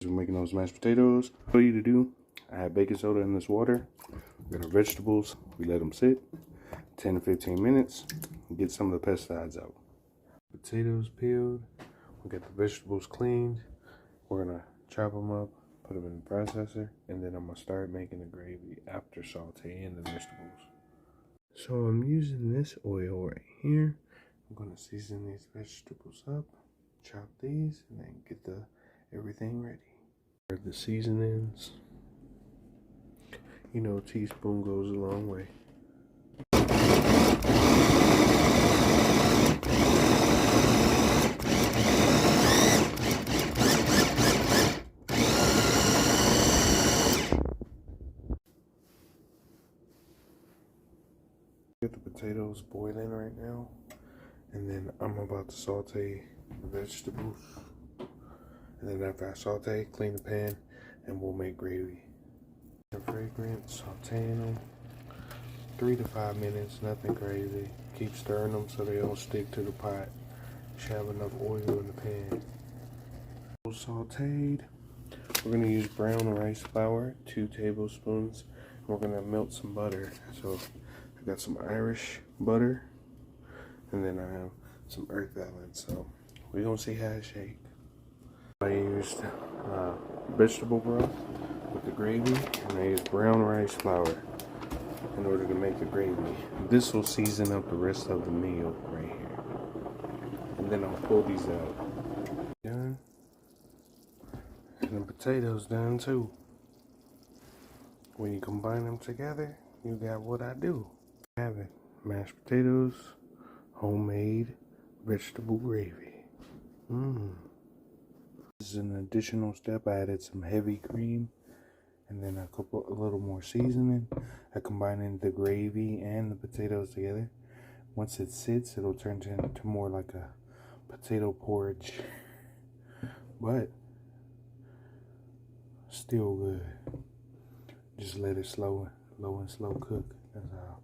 We're making those mashed potatoes. What you to do, I have baking soda in this water. We got our vegetables. We let them sit 10 to 15 minutes and get some of the pesticides out. Potatoes peeled. We got the vegetables cleaned. We're gonna chop them up, put them in the processor, and then I'm gonna start making the gravy after sauteing the vegetables. So I'm using this oil right here. I'm gonna season these vegetables up, chop these, and then get everything ready. The seasonings, you know, a teaspoon goes a long way. Get the potatoes boiling right now, and then I'm about to saute the vegetables. And then after I saute, clean the pan, and we'll make gravy. The fragrance, sauteing them 3 to 5 minutes, nothing crazy. Keep stirring them so they don't stick to the pot. Should have enough oil in the pan. Sauteed. We're gonna use brown rice flour, 2 tablespoons. And we're gonna melt some butter. So I got some Irish butter, and then I have some Earth Island. So we're gonna see how it shakes. I used vegetable broth with the gravy, and I used brown rice flour in order to make the gravy. This will season up the rest of the meal right here. And then I'll pull these out. Done. And the potatoes done too. When you combine them together, you got what I do. Have it. Mashed potatoes, homemade vegetable gravy. This is an additional step. I added some heavy cream and then a little more seasoning. I combined the gravy and the potatoes together. Once it sits, it'll turn into more like a potato porridge, but still good. Just let it low and slow cook. That's how.